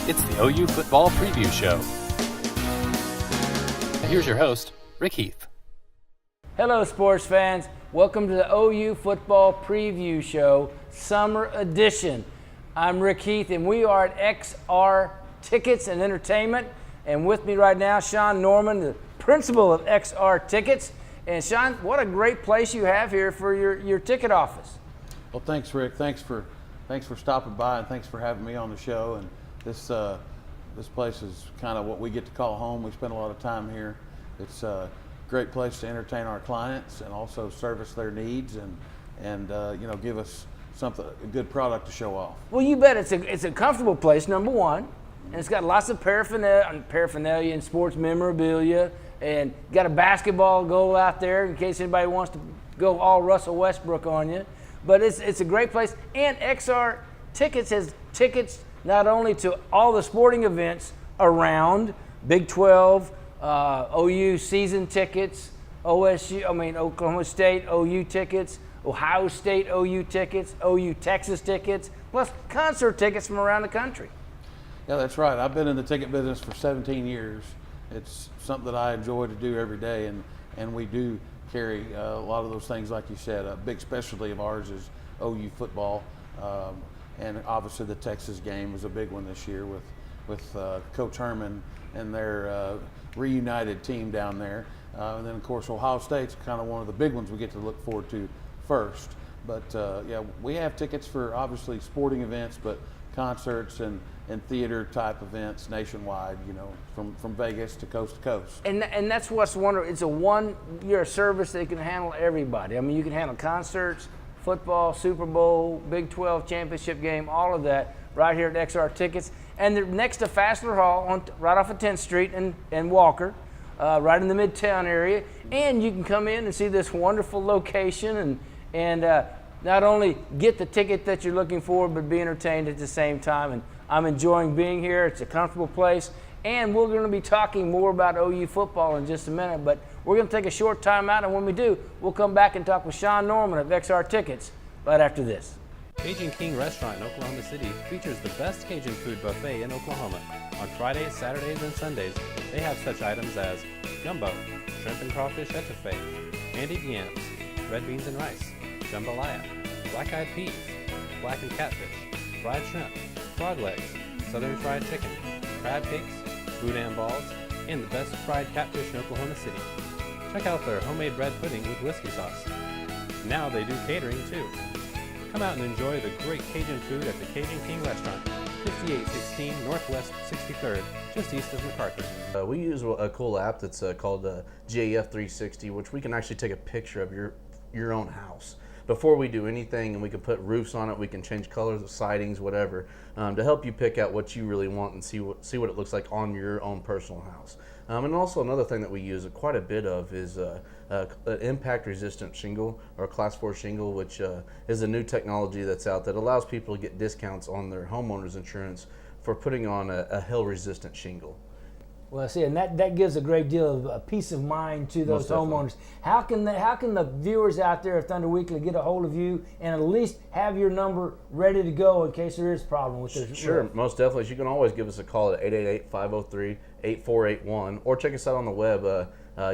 It's the OU Football Preview Show. Here's your host, Rick Heath. Hello, sports fans. Welcome to the OU Football Preview Show, Summer Edition. I'm Rick Heath, and we are at XR Tickets and Entertainment. And with me right now, Sean Norman, the principal of XR Tickets. And Sean, what a great place you have here for your ticket office. Well, thanks, Rick. Thanks for stopping by, and thanks for having me on the show. And this place is kind of what we get to call home. We spend a lot of time here. It's a great place to entertain our clients and also service their needs and give us a good product to show off. Well, you bet. It's a comfortable place, number one, and it's got lots of paraphernalia and sports memorabilia, and got a basketball goal out there in case anybody wants to go all Russell Westbrook on you. But it's a great place, and XR Tickets has tickets not only to all the sporting events around Big 12, OU season tickets, Oklahoma State OU tickets, Ohio State OU tickets, OU Texas tickets, plus concert tickets from around the country. Yeah, that's right. I've been in the ticket business for 17 years. It's something that I enjoy to do every day, and we do carry a lot of those things, like you said. A big specialty of ours is OU football, and obviously the Texas game was a big one this year with Coach Herman and their reunited team down there. And then, of course, Ohio State's kind of one of the big ones we get to look forward to first. But, we have tickets for, obviously, sporting events, but concerts and theater-type events nationwide, from Vegas to coast. And that's what's wonderful. You're a service that can handle everybody. I mean, you can handle concerts, football, Super Bowl, Big 12 championship game, all of that right here at XR Tickets. And they're next to Fassler Hall, right off of 10th Street and Walker, right in the Midtown area. And you can come in and see this wonderful location and not only get the ticket that you're looking for, but be entertained at the same time. And I'm enjoying being here. It's a comfortable place. And we're going to be talking more about OU football in just a minute, but we're going to take a short time out, and when we do, we'll come back and talk with Sean Norman of XR Tickets right after this. Cajun King Restaurant in Oklahoma City features the best Cajun food buffet in Oklahoma. On Fridays, Saturdays, and Sundays, they have such items as gumbo, shrimp and crawfish etouffee, candied yams, red beans and rice, jambalaya, black-eyed peas, blackened catfish, fried shrimp, frog legs, southern fried chicken, crab cakes, boudin balls, and the best fried catfish in Oklahoma City. Check out their homemade bread pudding with whiskey sauce. Now they do catering too. Come out and enjoy the great Cajun food at the Cajun King Restaurant, 5816 Northwest 63rd, just east of MacArthur. We use a cool app that's called GAF 360, which we can actually take a picture of your own house before we do anything, and we can put roofs on it. We can change colors of sidings, whatever, to help you pick out what you really want and see what it looks like on your own personal house. And also another thing that we use quite a bit of is an impact-resistant shingle, or Class 4 shingle, which is a new technology that's out that allows people to get discounts on their homeowner's insurance for putting on a hail-resistant shingle. Well, see, and that gives a great deal of peace of mind to those homeowners. How can the viewers out there of Thunder Weekly get a hold of you and at least have your number ready to go in case there is a problem with this? Sure, most definitely. You can always give us a call at 888-503-8481, or check us out on the web.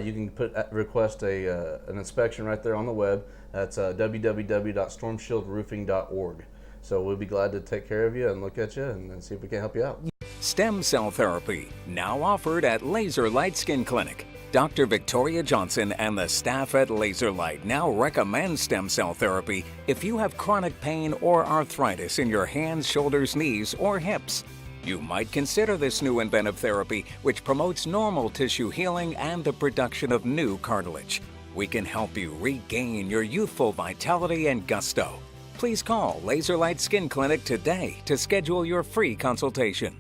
You can request an inspection right there on the web. That's www.stormshieldroofing.org. So we'll be glad to take care of you and look at you and see if we can help you out. Stem cell therapy, now offered at Laser Light Skin Clinic. Dr. Victoria Johnson and the staff at Laser Light now recommend stem cell therapy if you have chronic pain or arthritis in your hands, shoulders, knees, or hips. You might consider this new inventive therapy, which promotes normal tissue healing and the production of new cartilage. We can help you regain your youthful vitality and gusto. Please call Laser Light Skin Clinic today to schedule your free consultation.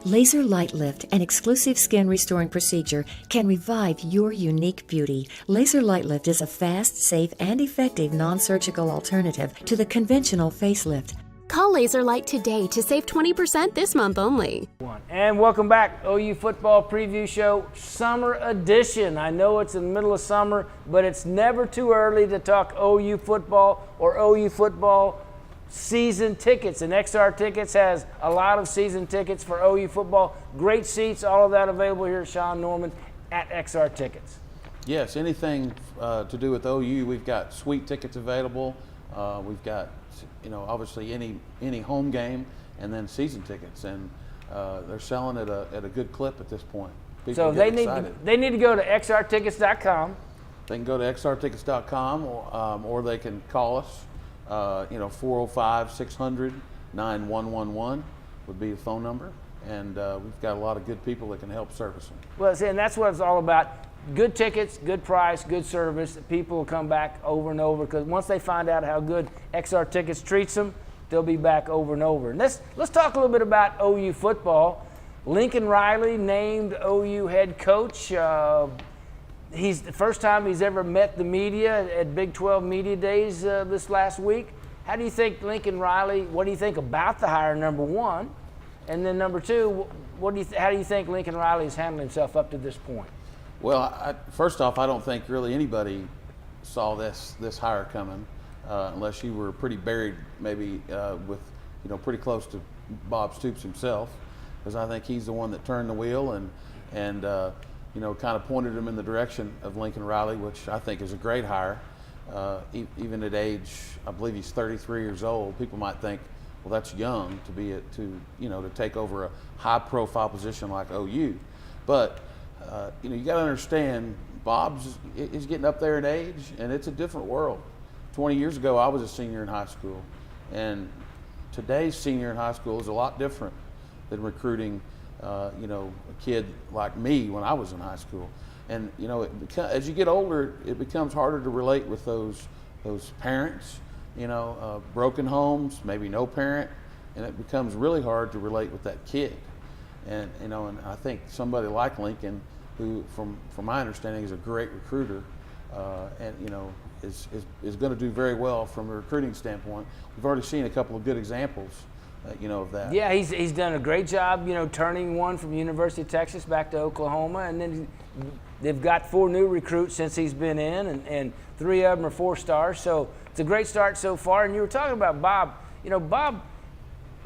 Laser Light Lift, an exclusive skin restoring procedure, can revive your unique beauty. Laser Light Lift is a fast, safe, and effective non-surgical alternative to the conventional facelift. Call Laser Light today to save 20% this month only. And welcome back, OU Football Preview Show, Summer Edition. I know it's in the middle of summer, but it's never too early to talk OU football or OU football season tickets, and XR Tickets has a lot of season tickets for OU football. Great seats, all of that available here at Sean Norman at XR Tickets. Yes, anything to do with OU, we've got suite tickets available. We've got, obviously any home game, and then season tickets, and they're selling at a good clip at this point. People So get they excited. need to go to xrtickets.com. They can go to xrtickets.com or they can call us. 405-600-9111 would be the phone number, and we've got a lot of good people that can help service them. Well, see, and that's what it's all about. Good tickets, good price, good service. People will come back over and over because once they find out how good XR Tickets treats them, they'll be back over and over. And let's talk a little bit about OU football. Lincoln Riley named OU head coach. He's the first time he's ever met the media at Big 12 Media Days this last week. How do you think Lincoln Riley, what do you think about the hire, number one? And then number two, how do you think Lincoln Riley has handled himself up to this point? Well, first off, I don't think really anybody saw this hire coming, unless you were pretty buried, maybe with pretty close to Bob Stoops himself, because I think he's the one that turned the wheel and kind of pointed him in the direction of Lincoln Riley, which I think is a great hire. Even at age, I believe he's 33 years old. People might think, well, that's young to take over a high-profile position like OU, but you got to understand, Bob's is getting up there in age, and it's a different world. 20 years ago, I was a senior in high school, and today's senior in high school is a lot different than recruiting, a kid like me when I was in high school. And as you get older, it becomes harder to relate with those parents. Broken homes, maybe no parent, and it becomes really hard to relate with that kid. And and I think somebody like Lincoln, who from my understanding is a great recruiter, is going to do very well from a recruiting standpoint. We've already seen a couple of good examples, of that. Yeah, he's done a great job, turning one from University of Texas back to Oklahoma, and then they've got 4 new recruits since he's been in, and 3 of them are 4-stars. So it's a great start so far. And you were talking about Bob. Bob,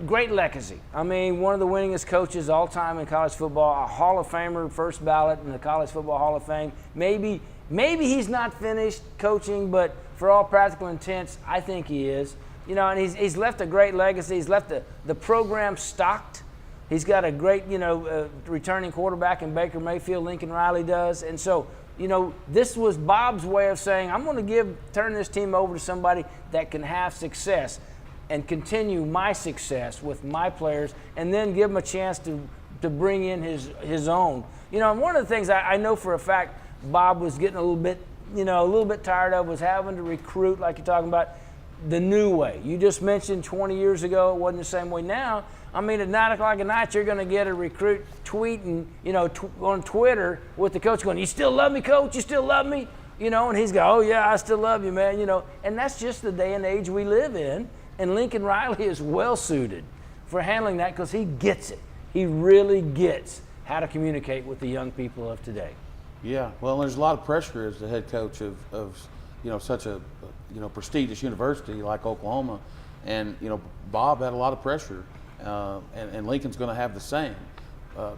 great legacy. I mean, one of the winningest coaches all time in college football, a Hall of Famer, first ballot in the College Football Hall of Fame. Maybe he's not finished coaching, but for all practical intents, I think he is. And he's left a great legacy. He's left the program stocked. He's got a great, returning quarterback in Baker Mayfield. Lincoln Riley does. And so, this was Bob's way of saying, I'm going to turn this team over to somebody that can have success and continue my success with my players, and then give them a chance to bring in his own. And one of the things I know for a fact Bob was getting a little bit tired of was having to recruit, like you're talking about, the new way. You just mentioned 20 years ago it wasn't the same way. Now, I mean, at 9 o'clock at night, you're going to get a recruit tweeting, on Twitter with the coach going, "You still love me, coach? You still love me?" And he's going, "Oh yeah, I still love you, man." And that's just the day and age we live in. And Lincoln Riley is well suited for handling that because he gets it. He really gets how to communicate with the young people of today. Yeah, well, there's a lot of pressure as the head coach of such a prestigious university like Oklahoma, and Bob had a lot of pressure, and Lincoln's going to have the same,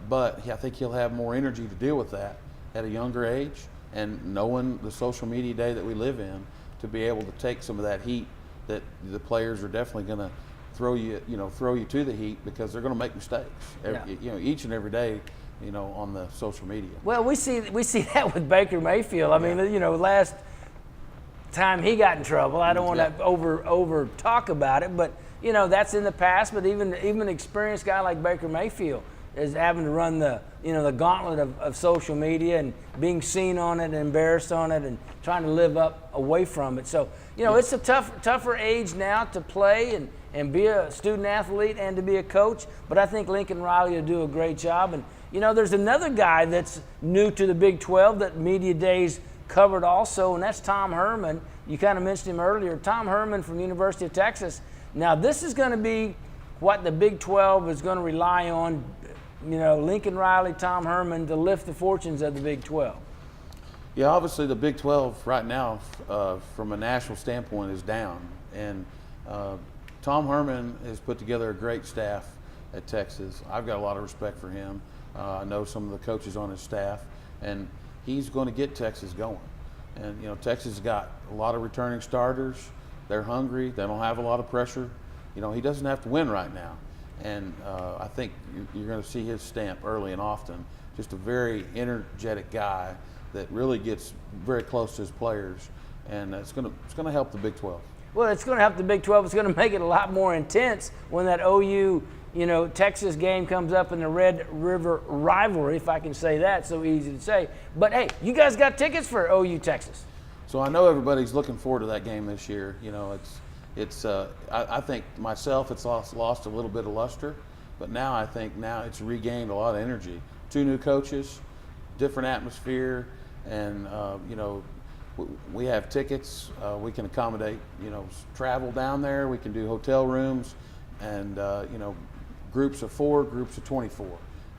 but I think he'll have more energy to deal with that at a younger age, and knowing the social media day that we live in, to be able to take some of that heat that the players are definitely going to throw you to the heat, because they're going to make mistakes each and every day, on the social media. Well, we see that with Baker Mayfield. I mean, last time he got in trouble, I don't want to over talk about it, but that's in the past. But even an experienced guy like Baker Mayfield is having to run the gauntlet of social media and being seen on it and embarrassed on it and trying to live up away from it. So it's a tougher age now to play and be a student athlete and to be a coach. But I think Lincoln Riley will do a great job. And there's another guy that's new to the Big 12 that Media Days covered also, and that's Tom Herman. You kind of mentioned him earlier. Tom Herman from the University of Texas. Now this is going to be what the Big 12 is going to rely on. Lincoln Riley, Tom Herman, to lift the fortunes of the Big 12. Yeah, obviously the Big 12 right now, from a national standpoint, is down. And Tom Herman has put together a great staff at Texas. I've got a lot of respect for him. I know some of the coaches on his staff, and he's going to get Texas going. And you know, Texas has got a lot of returning starters. They're hungry. They don't have a lot of pressure. You know, he doesn't have to win right now. And I think you're going to see his stamp early and often. Just a very energetic guy that really gets very close to his players, and it's going to help the Big 12. Well, it's going to help the Big 12. It's going to make it a lot more intense when that OU, Texas game comes up in the Red River rivalry, if I can say that. So easy to say. But hey, you guys got tickets for OU Texas. So I know everybody's looking forward to that game this year. You know, I think myself, it's lost a little bit of luster, but now I think it's regained a lot of energy. 2 new coaches, different atmosphere, and we have tickets. We can accommodate travel down there. We can do hotel rooms, and groups of 4, groups of 24.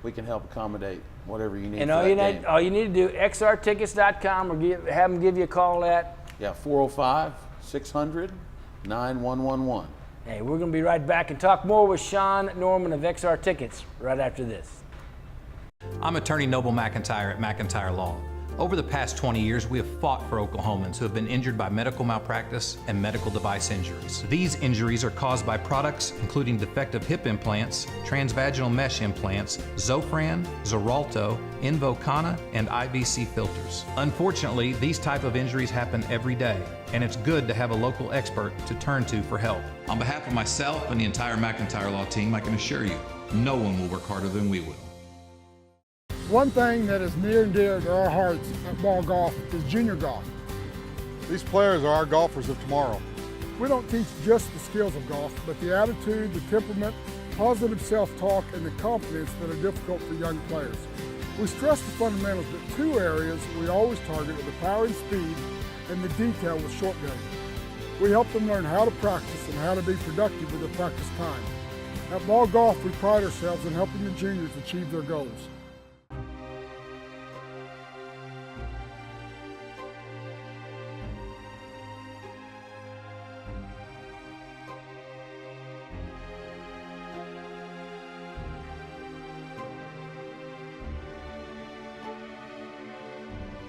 We can help accommodate whatever you need. And for all you need to do, xrtickets.com, or have them give you a call at 405-600-9111. Hey, we're going to be right back and talk more with Sean Norman of XR Tickets right after this. I'm attorney Noble McIntyre at McIntyre Law. Over the past 20 years, we have fought for Oklahomans who have been injured by medical malpractice and medical device injuries. These injuries are caused by products including defective hip implants, transvaginal mesh implants, Zofran, Xarelto, Invokana, and IVC filters. Unfortunately, these type of injuries happen every day, and it's good to have a local expert to turn to for help. On behalf of myself and the entire McIntyre Law team, I can assure you, no one will work harder than we will. One thing that is near and dear to our hearts at Ball Golf is junior golf. These players are our golfers of tomorrow. We don't teach just the skills of golf, but the attitude, the temperament, positive self-talk, and the confidence that are difficult for young players. We stress the fundamentals, but 2 areas we always target are the power and speed and the detail with short game. We help them learn how to practice and how to be productive with their practice time. At Ball Golf, we pride ourselves in helping the juniors achieve their goals.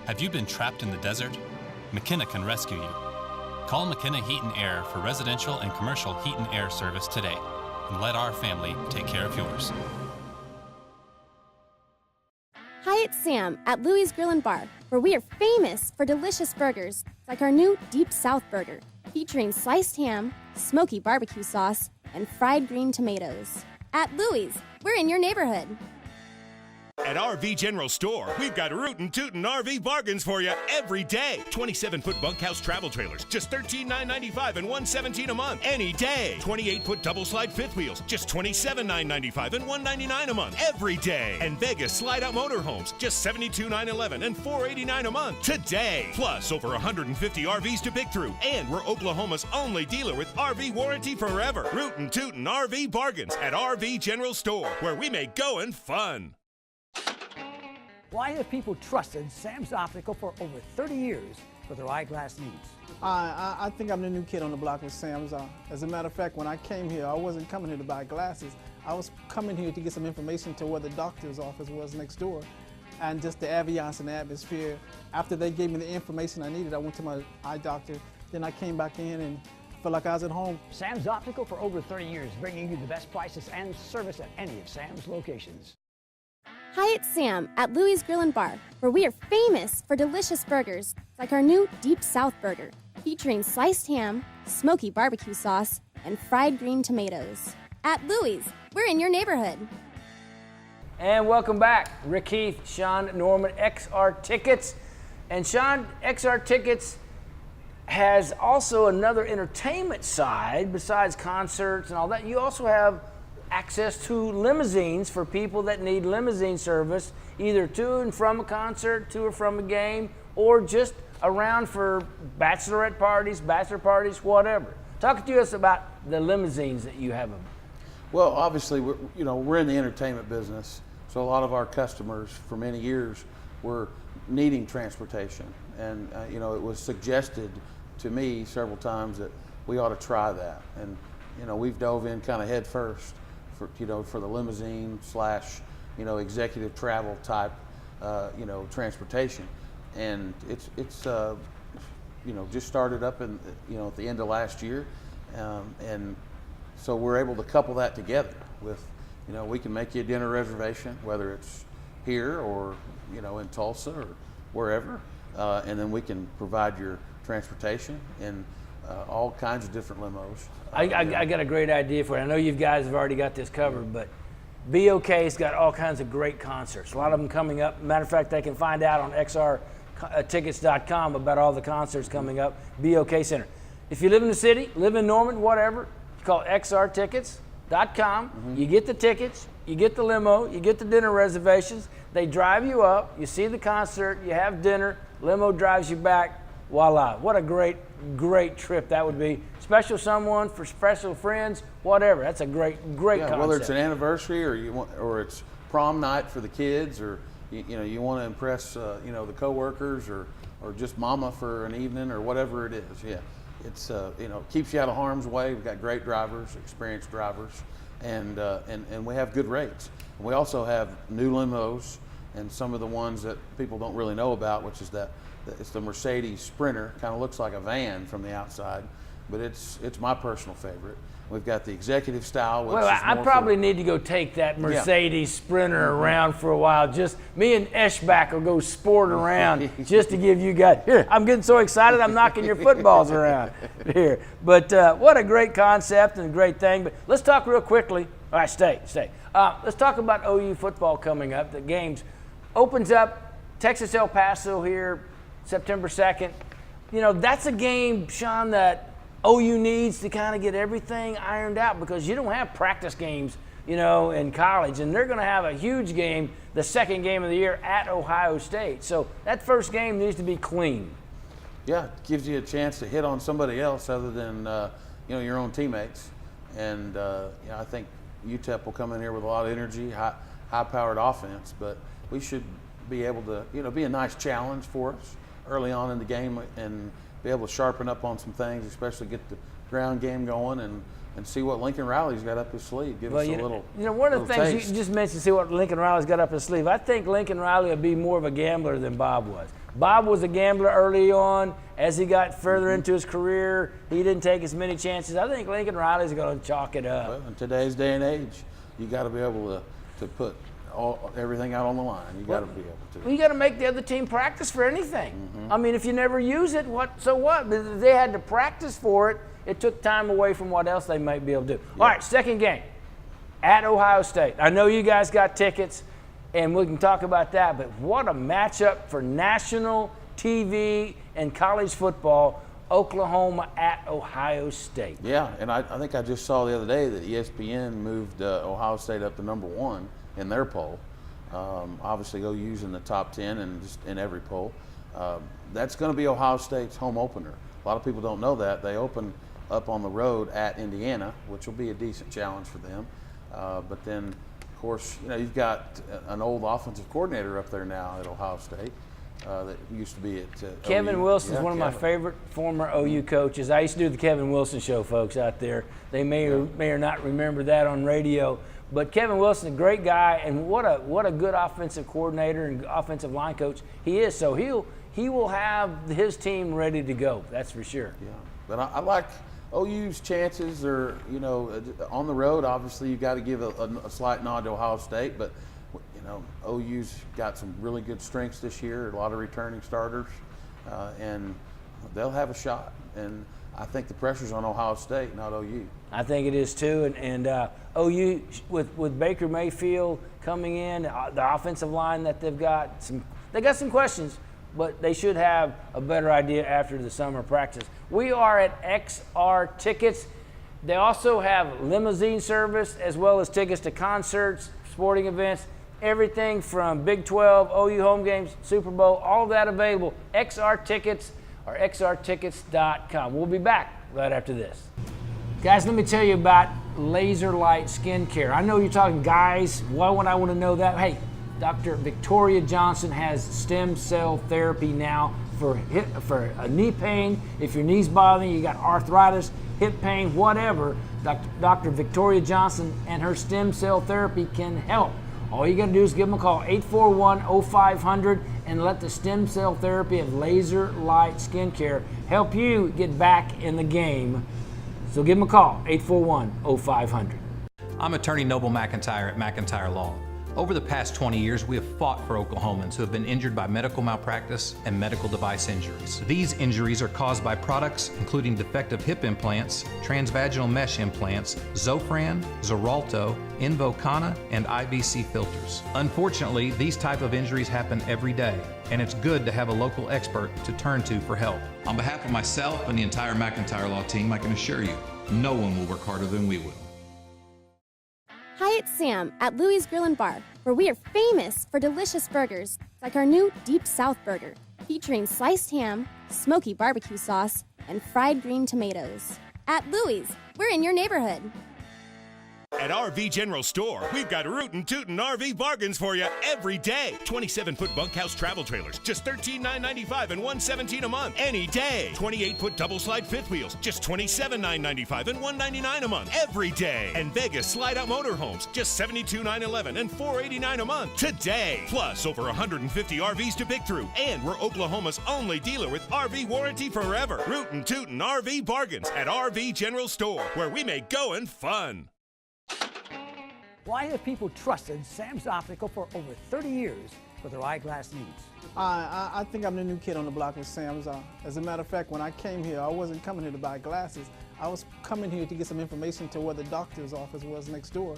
Have you been trapped in the desert? McKenna can rescue you. Call McKenna Heat and Air for residential and commercial heat and air service today, and let our family take care of yours. Hi, it's Sam at Louie's Grill and Bar, where we are famous for delicious burgers like our new Deep South Burger, featuring sliced ham, smoky barbecue sauce, and fried green tomatoes. At Louie's, we're in your neighborhood. At RV General Store, we've got rootin' tootin' RV bargains for you every day. 27-foot bunkhouse travel trailers, just $13,995 and $117 a month, any day. 28-foot double slide fifth wheels, just $27,995 and $199 a month, every day. And Vegas slide-out motorhomes, just $72,911 and $489 a month, today. Plus, over 150 RVs to pick through, and we're Oklahoma's only dealer with RV warranty forever. Rootin' tootin' RV bargains at RV General Store, where we make going fun. Why have people trusted Sam's Optical for over 30 years for their eyeglass needs? I think I'm the new kid on the block with Sam's. As a matter of fact, when I came here, I wasn't coming here to buy glasses. I was coming here to get some information to where the doctor's office was next door, and just the ambiance and the atmosphere. After they gave me the information I needed, I went to my eye doctor. Then I came back in and felt like I was at home. Sam's Optical for over 30 years, bringing you the best prices and service at any of Sam's locations. Hi, it's Sam at Louie's Grill and Bar, where we are famous for delicious burgers like our new Deep South Burger, featuring sliced ham, smoky barbecue sauce, and fried green tomatoes. At Louie's, we're in your neighborhood. And welcome back. Rick Heath, Sean Norman, XR Tickets. And Sean, XR Tickets has also another entertainment side besides concerts and all that. You also have access to limousines for people that need limousine service, either to and from a concert, to or from a game, or just around for bachelorette parties, bachelor parties, whatever. Talk to us about the limousines that you have. Well, obviously, we're in the entertainment business, so a lot of our customers for many years were needing transportation, and it was suggested to me several times that we ought to try that. And we've dove in kind of head first for for the limousine / executive travel type transportation, and it's just started up in at the end of last year, and so we're able to couple that together with we can make you a dinner reservation, whether it's here or in Tulsa or wherever, and then we can provide your transportation in all kinds of different limos. I got a great idea for it. I know you guys have already got this covered, but BOK's got all kinds of great concerts. A lot of them coming up. Matter of fact, they can find out on xrtickets.com about all the concerts coming up. BOK Center. If you live in the city, live in Norman, whatever, you call xrtickets.com. You get the tickets, you get the limo, you get the dinner reservations. They drive you up, you see the concert, you have dinner, limo drives you back. Voila. What a great trip that would be. Special someone, for special friends, whatever. That's a great concept. Whether it's an anniversary or it's prom night for the kids, or you want to impress the coworkers or just mama for an evening or whatever it is. Yeah. It's keeps you out of harm's way. We've got great drivers, experienced drivers, and we have good rates. We also have new limos and some of the ones that people don't really know about, which is it's the Mercedes Sprinter. Kind of looks like a van from the outside, but it's my personal favorite. We've got the executive style, which is I probably need to go take that Mercedes Sprinter around for a while. Just me and Eschbach will go sport around just to give you guys. Here, I'm getting so excited I'm knocking your footballs around here. But what a great concept and a great thing. But let's talk real quickly. All right, stay. Let's talk about OU football coming up. The games opens up Texas El Paso here September 2nd. That's a game, Sean, that OU needs to kind of get everything ironed out, because you don't have practice games, in college, and they're going to have a huge game, the second game of the year at Ohio State. So that first game needs to be clean. Yeah, it gives you a chance to hit on somebody else other than your own teammates, and I think UTEP will come in here with a lot of energy, high-powered offense, but we should be able to be a nice challenge for us early on in the game and be able to sharpen up on some things, especially get the ground game going and see what Lincoln Riley's got up his sleeve. Give us a little. One of the things taste. you just mentioned, see what Lincoln Riley's got up his sleeve. I think Lincoln Riley will be more of a gambler than Bob was. Bob was a gambler early on. As he got further into his career, he didn't take as many chances. I think Lincoln Riley's going to chalk it up. Well, in today's day and age, you got to be able to put everything out on the line. You got to be able to. Well, you got to make the other team practice for anything. I mean, if you never use it, so what? But they had to practice for it. It took time away from what else they might be able to do. Yeah. All right, second game at Ohio State. I know you guys got tickets, and we can talk about that, but what a matchup for national TV and college football. Oklahoma at Ohio State. Yeah, and I think I just saw the other day that ESPN moved Ohio State up to #1 in their poll. Obviously, OU's in the top 10 and just in every poll. That's going to be Ohio State's home opener. A lot of people don't know that. They open up on the road at Indiana, which will be a decent challenge for them. But then, of course, you've got an old offensive coordinator up there now at Ohio State. That used to be at Kevin OU. Wilson is one of my favorite former OU coaches. I used to do the Kevin Wilson show, folks, out there. They may or not remember that on radio. But Kevin Wilson, a great guy, and what a good offensive coordinator and offensive line coach he is. So he will have his team ready to go. That's for sure. Yeah, but I like OU's chances. Are on the road. Obviously, you've got to give a slight nod to Ohio State, but OU's got some really good strengths this year. A lot of returning starters, and they'll have a shot. And I think the pressure's on Ohio State, not OU. I think it is too, and OU with Baker Mayfield coming in, the offensive line that they've got some questions, but they should have a better idea after the summer practice. We are at XR Tickets. They also have limousine service as well as tickets to concerts, sporting events, everything from Big 12, OU home games, Super Bowl, all of that available. XR Tickets or xrtickets.com. We'll be back right after this. Guys, let me tell you about Laser Light Skin Care. I know you're talking, guys, why would I want to know that? Hey, Dr. Victoria Johnson has stem cell therapy now for a knee pain. If your knee's bothering you, got arthritis, hip pain, whatever, Dr. Victoria Johnson and her stem cell therapy can help. All you got to do is give them a call, 841-0500, and let the stem cell therapy of Laser Light Skincare help you get back in the game. So give them a call, 841-0500. I'm attorney Noble McIntyre at McIntyre Law. Over the past 20 years, we have fought for Oklahomans who have been injured by medical malpractice and medical device injuries. These injuries are caused by products including defective hip implants, transvaginal mesh implants, Zofran, Xarelto, Invokana, and IVC filters. Unfortunately, these type of injuries happen every day, and it's good to have a local expert to turn to for help. On behalf of myself and the entire McIntyre Law team, I can assure you, no one will work harder than we will. Hi, it's Sam at Louie's Grill and Bar, where we are famous for delicious burgers like our new Deep South Burger, featuring sliced ham, smoky barbecue sauce, and fried green tomatoes. At Louie's, we're in your neighborhood. At RV General Store, we've got rootin' tootin' RV bargains for you every day. 27-foot bunkhouse travel trailers, just $13,995 and $117 a month. Any day. 28-foot double slide fifth wheels, just $27,995 and $199 a month. Every day. And Vegas slide-out motorhomes, just $72,911 and $489 a month. Today. Plus, over 150 RVs to pick through. And we're Oklahoma's only dealer with RV warranty forever. Rootin' tootin' RV bargains at RV General Store, where we make going fun. Why have people trusted Sam's Optical for over 30 years for their eyeglass needs? I think I'm the new kid on the block with Sam's. As a matter of fact, when I came here, I wasn't coming here to buy glasses. I was coming here to get some information to where the doctor's office was next door.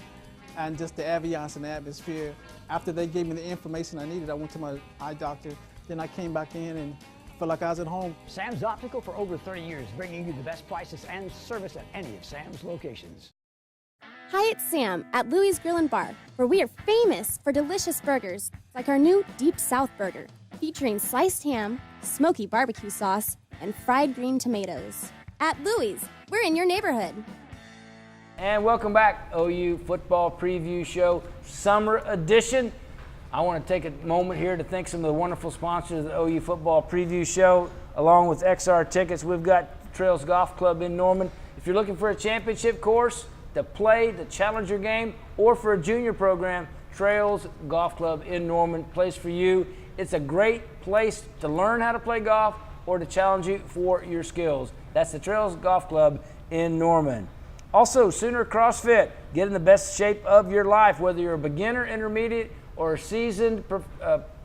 And just the ambiance and the atmosphere. After they gave me the information I needed, I went to my eye doctor. Then I came back in and felt like I was at home. Sam's Optical for over 30 years, bringing you the best prices and service at any of Sam's locations. Hi, it's Sam at Louie's Grill and Bar, where we are famous for delicious burgers like our new Deep South Burger, featuring sliced ham, smoky barbecue sauce, and fried green tomatoes. At Louie's, we're in your neighborhood. And welcome back, OU Football Preview Show, Summer Edition. I want to take a moment here to thank some of the wonderful sponsors of the OU Football Preview Show, along with XR Tickets. We've got Trails Golf Club in Norman. If you're looking for a championship course to play the Challenger game or for a junior program, Trails Golf Club in Norman, place for you. It's a great place to learn how to play golf or to challenge you for your skills. That's the Trails Golf Club in Norman. Also, Sooner CrossFit, get in the best shape of your life, whether you're a beginner, intermediate, or a seasoned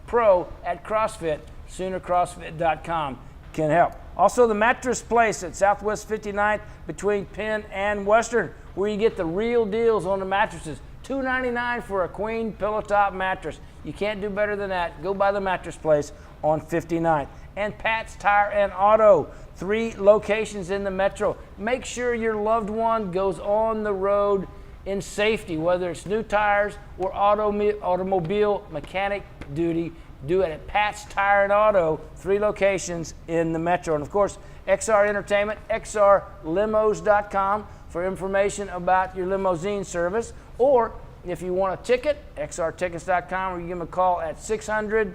pro at CrossFit, SoonerCrossFit.com can help. Also, the Mattress Place at Southwest 59th between Penn and Western, where you get the real deals on the mattresses. $299 for a queen pillow top mattress. You can't do better than that. Go by the Mattress Place on 59th. And Pat's Tire and Auto, 3 locations in the metro. Make sure your loved one goes on the road in safety, whether it's new tires or automobile mechanic duty. Do it at Pat's Tire and Auto, 3 locations in the metro. And of course, XR Entertainment, xrlimos.com for information about your limousine service. Or if you want a ticket, xrtickets.com, or you give them a call at 600-9111.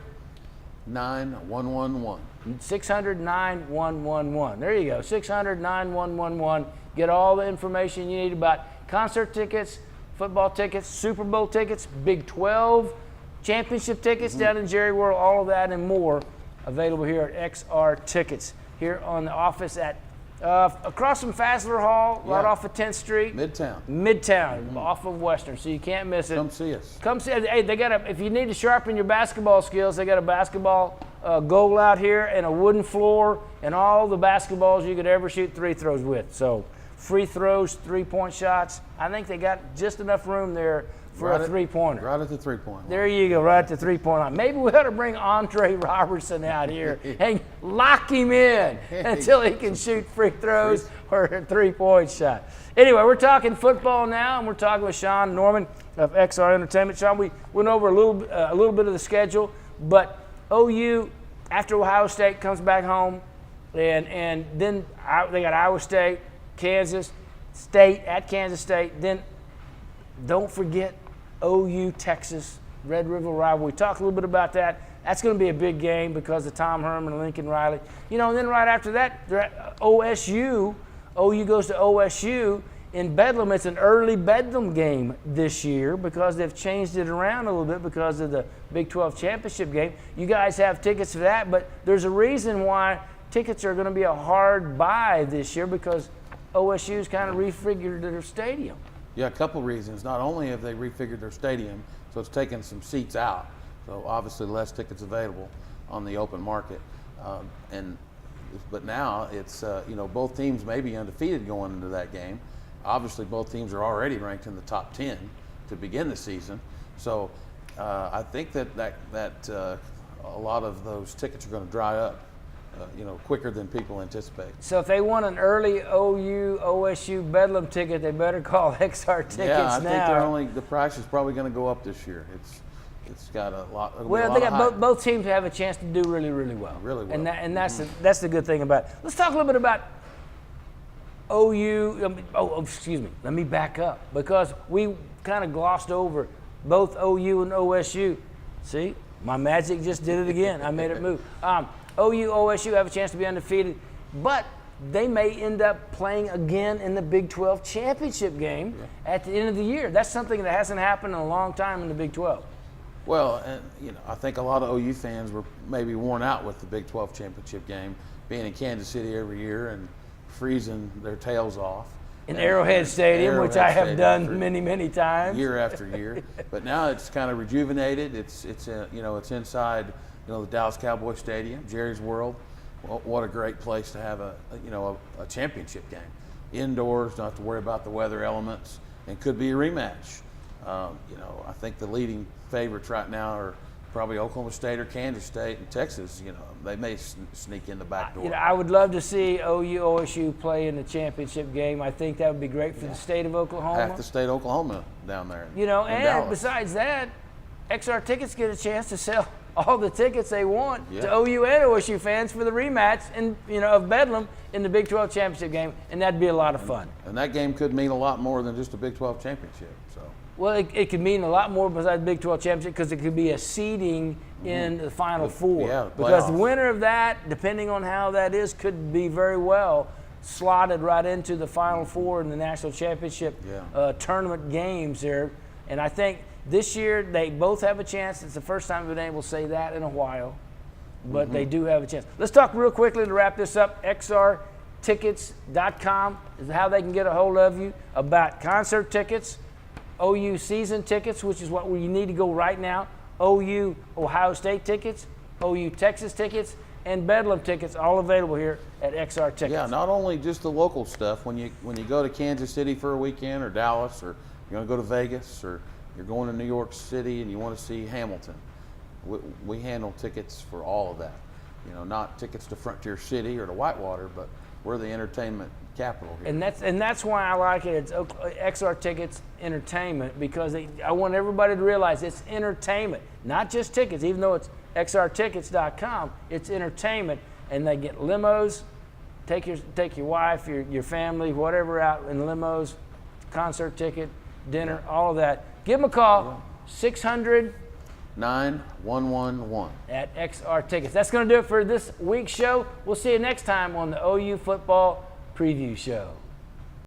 600-9111. There you go, 600-9111. Get all the information you need about concert tickets, football tickets, Super Bowl tickets, Big 12 championship tickets down in Jerry World, all of that and more available here at XR Tickets. Here on the office at across from Fassler Hall, right off of 10th Street. Midtown, off of Western, so you can't miss it. Come see us. Come see us. Hey, they got if you need to sharpen your basketball skills, they got a basketball goal out here and a wooden floor and all the basketballs you could ever shoot 3 throws with. So free throws, 3-point shots. I think they got just enough room there for a 3-pointer. Right at the 3-point line. There you go, right at the 3-point line. Maybe we ought to bring Andre Robertson out here and lock him in until he can shoot free throws or a 3-point shot. Anyway, we're talking football now, and we're talking with Sean Norman of XR Entertainment. Sean, we went over a little bit of the schedule, but OU, after Ohio State comes back home, and then they got Iowa State, Kansas State at Kansas State. Then don't forget OU Texas Red River rivalry. We talked a little bit about that. That's going to be a big game because of Tom Herman and Lincoln Riley. You know, and then right after that, they're at OSU OU goes to OSU in Bedlam. It's an early Bedlam game this year because they've changed it around a little bit because of the Big 12 championship game. You guys have tickets for that, but there's a reason why tickets are going to be a hard buy this year because OSU's kind of refigured their stadium. Yeah, a couple reasons. Not only have they refigured their stadium, so it's taken some seats out, so obviously less tickets available on the open market. But now it's, both teams may be undefeated going into that game. Obviously, both teams are already ranked in the top 10 to begin the season. So I think that a lot of those tickets are going to dry up, quicker than people anticipate. So if they want an early OU OSU Bedlam ticket, they better call XR Tickets now. Yeah, I think the price is probably going to go up this year. It's got a lot. Well, they got both teams have a chance to do really, really well. Really well. And that's the good thing about it. Let's talk a little bit about OU. Excuse me. Let me back up because we kind of glossed over both OU and OSU. See, my magic just did it again. I made it move. OU, OSU have a chance to be undefeated, but they may end up playing again in the Big 12 championship game at the end of the year. That's something that hasn't happened in a long time in the Big 12. Well, I think a lot of OU fans were maybe worn out with the Big 12 championship game, being in Kansas City every year and freezing their tails off. In Arrowhead Stadium, which I have done many, many times. Year after year. But now it's kind of rejuvenated. It's inside, the Dallas Cowboy Stadium, Jerry's World. Well, what a great place to have a championship game. Indoors, don't have to worry about the weather elements, and could be a rematch. I think the leading favorites right now are probably Oklahoma State or Kansas State and Texas. They may sneak in the back door. I would love to see OU OSU play in the championship game. I think that would be great for the state of Oklahoma. Half the state of Oklahoma down there. And Dallas. besides that, XR Tickets get a chance to sell all the tickets they want to OU and OSU fans for the rematch of Bedlam in the Big 12 championship game, and that'd be a lot of fun. And that game could mean a lot more than just a Big 12 championship. So. Well, it could mean a lot more besides the Big 12 championship because it could be a seeding in the Final Four. Yeah, because the winner of that, depending on how that is, could be very well slotted right into the Final Four in the national championship tournament games there. And I think this year they both have a chance. It's the first time we've been able to say that in a while, but they do have a chance. Let's talk real quickly to wrap this up. XRTickets.com is how they can get a hold of you about concert tickets, OU season tickets, which is what we need to go right now, OU Ohio State tickets, OU Texas tickets, and Bedlam tickets, all available here at XR Tickets. Yeah, not only just the local stuff. When you go to Kansas City for a weekend or Dallas, or you're going to go to Vegas, or you're going to New York City and you want to see Hamilton, we handle tickets for all of that. Not tickets to Frontier City or to Whitewater, but we're the entertainment capital here. And that's why I like it. It's XR Tickets Entertainment because I want everybody to realize it's entertainment, not just tickets. Even though it's XRTickets.com, it's entertainment, and they get limos. Take your wife, your family, whatever out in limos, concert ticket, dinner, all of that. Give them a call, 600-9111 at XR Tickets. That's going to do it for this week's show. We'll see you next time on the OU Football Preview Show.